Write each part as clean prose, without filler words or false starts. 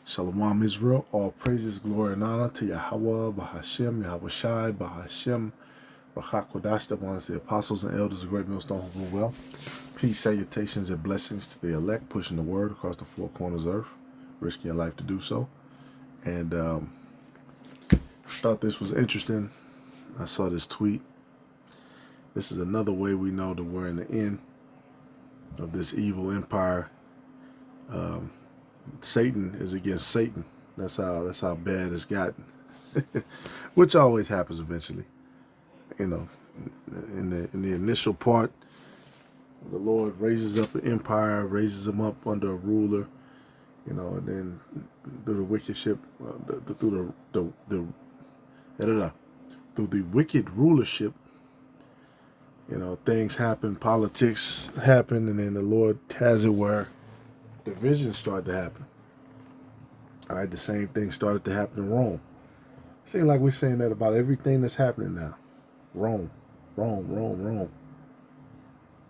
Shalom Israel, all praises, glory, and honor to Yahweh, Bahashem, Yahweh Shai, Bahashem, Rachakodash, the ones, the apostles and elders of Great Millstone who rule well. Peace, salutations, and blessings to the elect, pushing the word across the four corners of earth, risking your life to do so. And thought this was interesting. I saw this tweet. This is another way we know that we're in the end of this evil empire. Satan is against Satan. That's how bad it's gotten. Which always happens eventually. You know, in the initial part, the Lord raises up an empire, raises them up under a ruler, you know, and then through the wickedship, through the wicked rulership, you know, things happen, politics happen, and then the Lord has it where divisions start to happen. All right, the same thing started to happen in Rome. Seems like we're saying that about everything that's happening now. Rome. All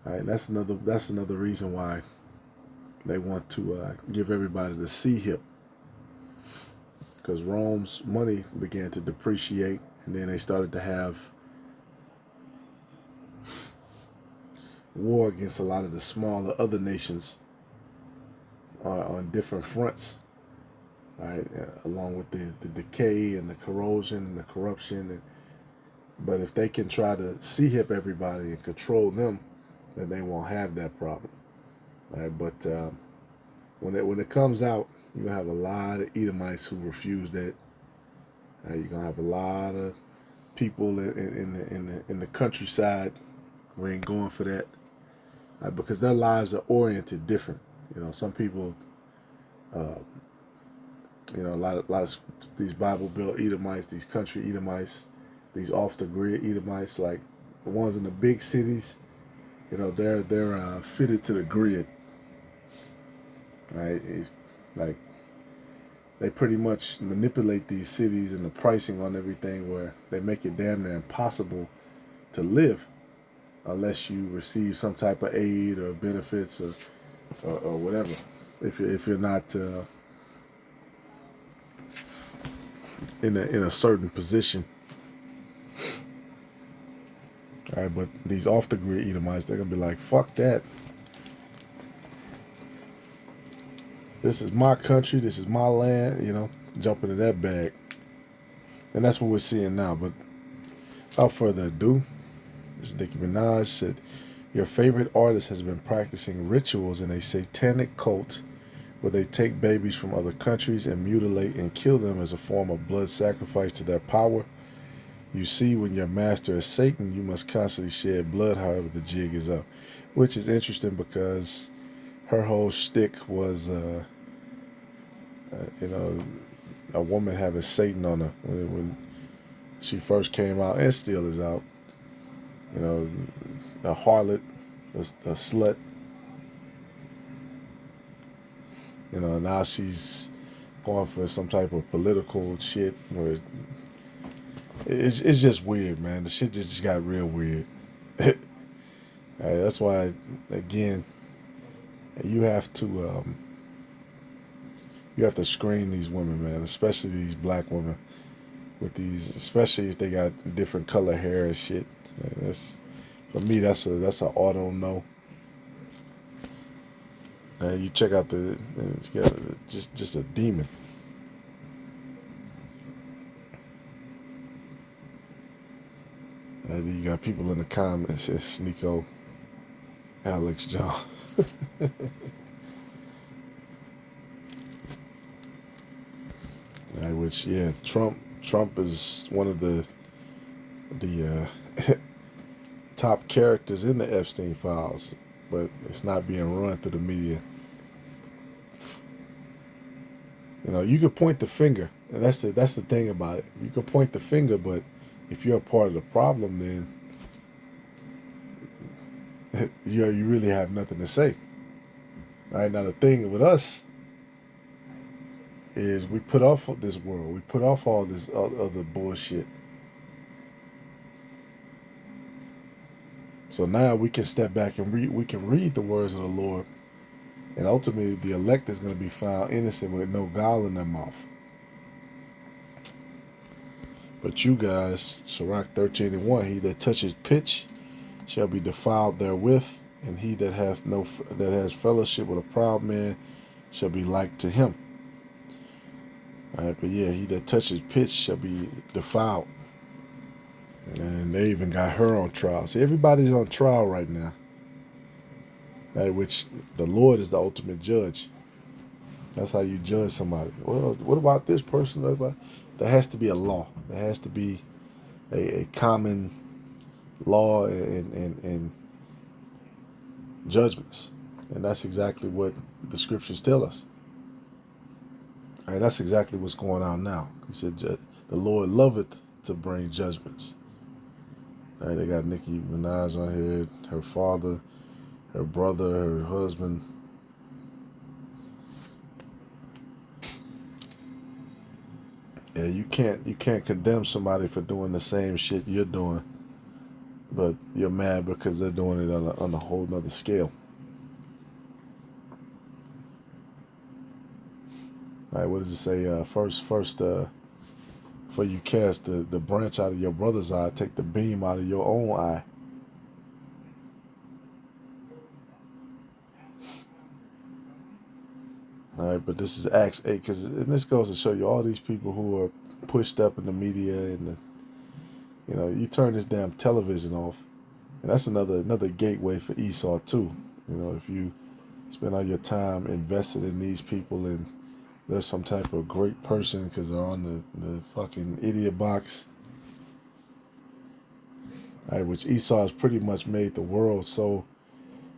right, that's another reason why they want to give everybody the C hip, because Rome's money began to depreciate, and then they started to have war against a lot of the smaller other nations on different fronts. All right, along with the decay and the corrosion and the corruption. But if they can try to C hip everybody and control them, then they won't have that problem. All right, but when it comes out, you're gonna have a lot of Edomites who refuse that. You're gonna have a lot of people in the countryside who ain't going for that, because their lives are oriented different. You know, some people, you know, a lot of these Bible Belt Edomites, these country Edomites, these off the grid Edomites, like the ones in the big cities, you know, they're fitted to the grid, right? Like they pretty much manipulate these cities and the pricing on everything, where they make it damn near impossible to live unless you receive some type of aid or benefits or whatever. If you're not in a certain position. All right, but these off the grid Edomites, they're gonna be like, fuck that. This is my country, this is my land, you know, jump into that bag. And that's what we're seeing now. But without further ado, this Nicki Minaj said, your favorite artist has been practicing rituals in a satanic cult where they take babies from other countries and mutilate and kill them as a form of blood sacrifice to their power. You see, when your master is Satan, you must constantly shed blood, however the jig is up. Which is interesting because her whole shtick was, you know, a woman having Satan on her when she first came out, and still is out. You know, a harlot, a slut. You know, now she's going for some type of political shit where it's just weird, man. The shit just got real weird. That's why, again, you have to screen these women, man, especially these black women with these, especially if they got different color hair and shit. That's, for me, that's a auto no. You check out it's got just a demon. And you got people in the comments, it's Nico, Alex, John. Which, yeah, Trump is one of the top characters in the Epstein files, but it's not being run through the media. You know, you could point the finger, and that's the thing about it. You can point the finger, but if you're a part of the problem, then you really have nothing to say. All right, now the thing with us is we put off this world, we put off all this other bullshit. So now we can step back and we can read the words of the Lord And ultimately, the elect is going to be found innocent with no gall in their mouth. But you guys, Sirach 13:1, he that touches pitch shall be defiled therewith, and he that has fellowship with a proud man shall be like to him. All right, but yeah, he that touches pitch shall be defiled. And they even got her on trial. See, everybody's on trial right now. Right, which the Lord is the ultimate judge. That's how you judge somebody. Well, what about this person? There has to be a law. There has to be a common law and judgments. And that's exactly what the scriptures tell us. And that's exactly what's going on now. He said, the Lord loveth to bring judgments. Right, they got Nicki Minaj on here, her father, her brother, her husband. Yeah, you can't condemn somebody for doing the same shit you're doing, but you're mad because they're doing it on a whole nother scale. All right, what does it say? First, before you cast the branch out of your brother's eye, take the beam out of your own eye. All right, but this is Acts 8, and this goes to show you all these people who are pushed up in the media and you turn this damn television off, and that's another gateway for Esau too. If you spend all your time invested in these people and they're some type of great person because they're on the fucking idiot box, right, which Esau has pretty much made the world so,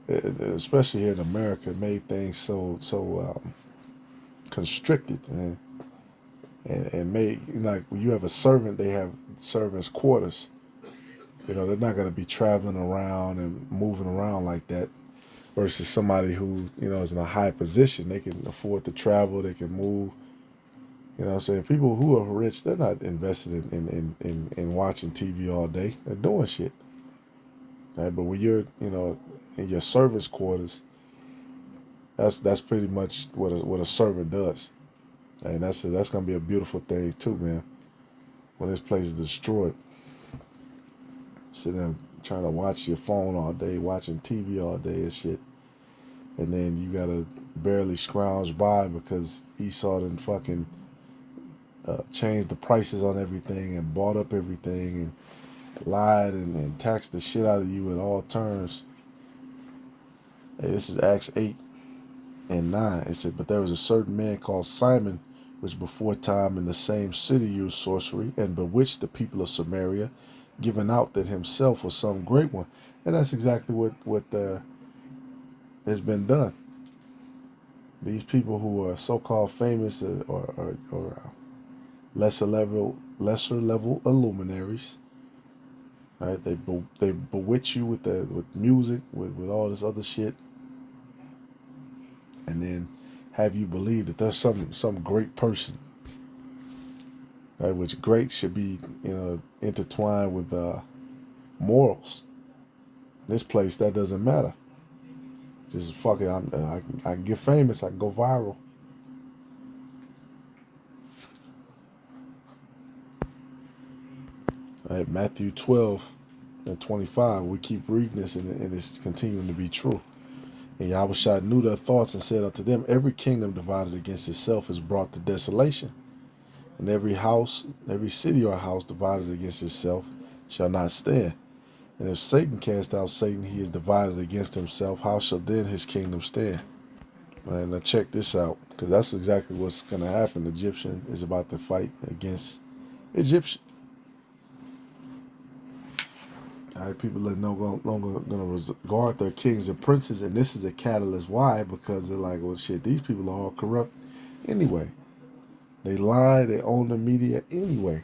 especially here in America, made things so constricted and made, like, when you have a servant, they have servants' quarters. They're not going to be traveling around and moving around like that. Versus somebody who is in a high position, they can afford to travel, they can move. You know what I'm saying? People who are rich, they're not invested in watching TV all day. They're doing shit. Right? But when you're in your servant's quarters, that's pretty much what a servant does. And that's gonna be a beautiful thing too, man. When this place is destroyed, sitting there trying to watch your phone all day, watching TV all day and shit, and then you gotta barely scrounge by because Esau done fucking changed the prices on everything and bought up everything and lied and taxed the shit out of you at all turns. Hey, this is Acts 8:9. It said, but there was a certain man called Simon, which before time in the same city used sorcery and bewitched the people of Samaria, giving out that himself was some great one. And that's exactly what has been done. These people who are so-called famous or lesser level illuminaries, right? They bewitch you with music, with all this other shit, and then have you believe that there's some great person, right? Which great should be intertwined with morals. This place, that doesn't matter. Just fuck it. I can get famous. I can go viral. All right, Matthew 12:25. We keep reading this, and it's continuing to be true. And Yahushua knew their thoughts and said unto them, every kingdom divided against itself is brought to desolation. And every city or house divided against itself shall not stand. And if Satan cast out Satan, he is divided against himself. How shall then his kingdom stand? Right, now check this out, because that's exactly what's going to happen. Egyptian is about to fight against Egyptian. All right, people are no longer going to regard their kings and princes, and this is a catalyst. Why? Because they're like, well, shit, these people are all corrupt anyway. They lie, they own the media anyway.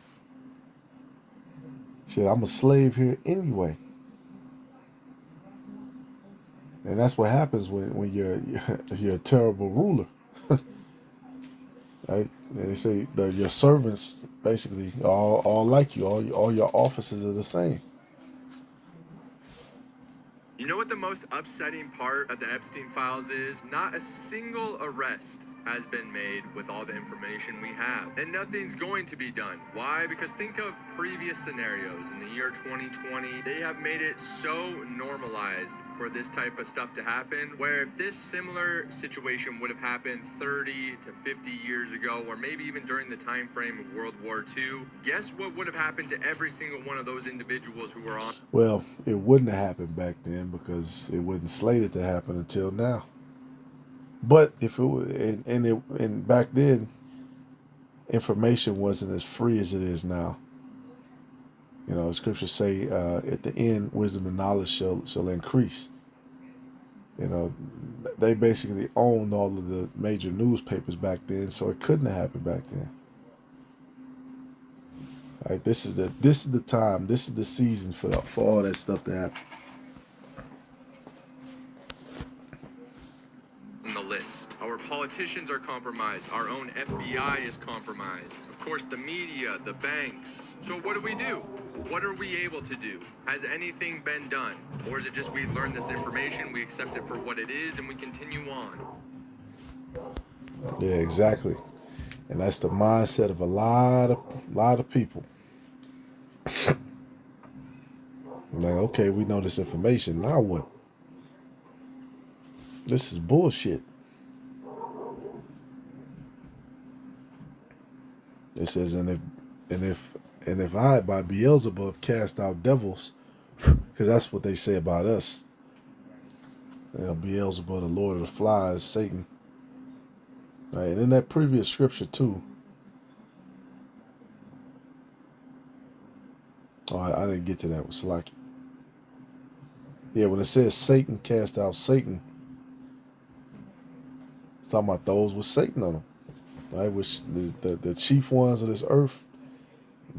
Shit, I'm a slave here anyway. And that's what happens when you're a terrible ruler. Right? And they say that your servants basically all like you. All your officers are the same. You know what the most most upsetting part of the Epstein files is not a single arrest has been made with all the information we have. And nothing's going to be done. Why? Because think of previous scenarios in the year 2020. They have made it so normalized for this type of stuff to happen, where if this similar situation would have happened 30 to 50 years ago, or maybe even during the time frame of World War II, guess what would have happened to every single one of those individuals who were on? Well, it wouldn't have happened back then because it wasn't slated to happen until now. But if it was, and back then, information wasn't as free as it is now. You know, scriptures say, at the end, wisdom and knowledge shall increase. You know, they basically owned all of the major newspapers back then, so it couldn't have happened back then. All right, this is the time, this is the season for all that stuff to happen. The list. Our politicians are compromised. Our own FBI is compromised. Of course, the media, the banks. So what do? What are we able to do? Has anything been done? Or is it just we learn this information, we accept it for what it is, and we continue on? Yeah, exactly. And that's the mindset of a lot of people. Like, okay, we know this information. Now what? This is bullshit. It says, and if I by Beelzebub cast out devils, because that's what they say about us. You know, Beelzebub, the Lord of the Flies, Satan. Right, and in that previous scripture too. Oh, I didn't get to that with Salaki. Yeah, when it says Satan cast out Satan, it's talking about those with Satan on them. Right, which the chief ones of this earth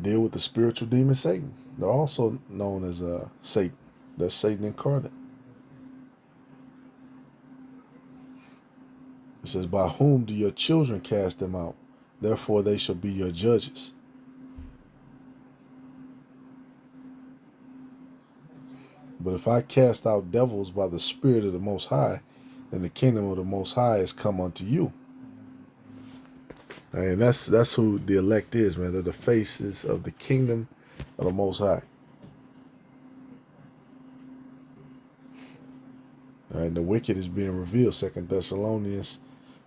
deal with the spiritual demon Satan. They're also known as Satan. They're Satan incarnate. It says, by whom do your children cast them out? Therefore they shall be your judges. But if I cast out devils by the Spirit of the Most High, then the kingdom of the Most High has come unto you. And that's who the elect is, man. They're the faces of the kingdom of the Most High. All right, the wicked is being revealed, 2 Thessalonians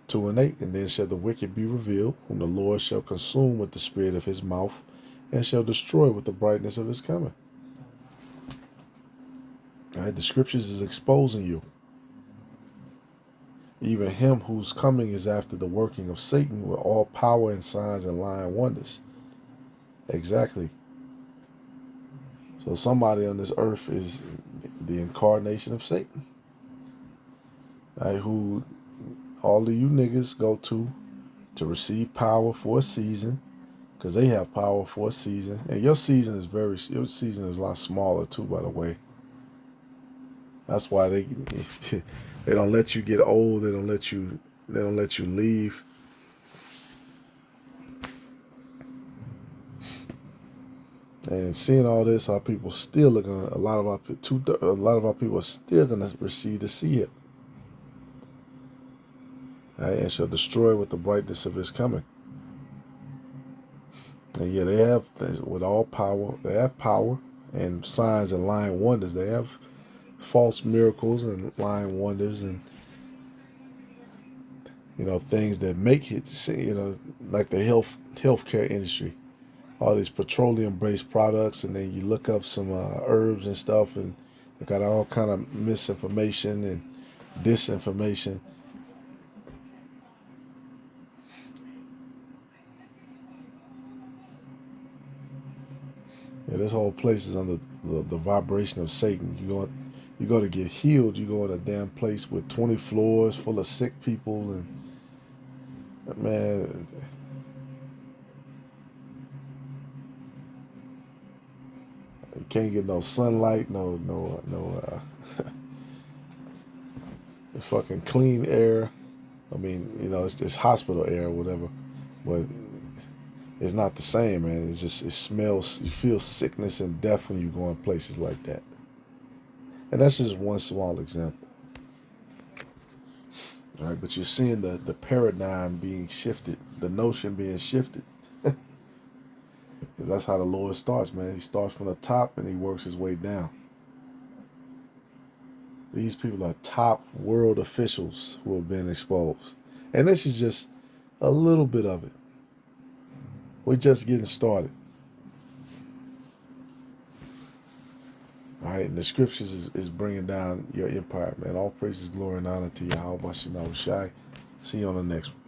2:8. And then shall the wicked be revealed, whom the Lord shall consume with the spirit of his mouth, and shall destroy with the brightness of his coming. All right, the scriptures is exposing you. Even him whose coming is after the working of Satan with all power and signs and lying wonders. Exactly. So somebody on this earth is the incarnation of Satan. Right, who all of you niggas go to receive power for a season, because they have power for a season. And your season is a lot smaller too, by the way. That's why they don't let you get old. They don't let you leave. And seeing all this, our people still are gonna. A lot of our people are still gonna receive to see it. Right, and shall destroy with the brightness of his coming. And yeah, they have, with all power. They have power and signs and lying wonders. They have false miracles and lying wonders, and things that make it, like the healthcare industry, all these petroleum-based products, and then you look up some herbs and stuff, and they got all kind of misinformation and disinformation. Yeah, this whole place is under the vibration of Satan. You go to get healed. You go in a damn place with 20 floors full of sick people, and man, you can't get no sunlight, no fucking clean air. I mean, it's hospital air or whatever, but it's not the same, man. It smells. You feel sickness and death when you go in places like that. And that's just one small example. All right, but you're seeing the paradigm being shifted, the notion being shifted. Because that's how the Lord starts, man. He starts from the top and he works his way down. These people are top world officials who have been exposed. And this is just a little bit of it. We're just getting started. All right, and the scriptures is bringing down your empire, man. All praises, glory, and honor to Yahweh Shai. See you on the next one.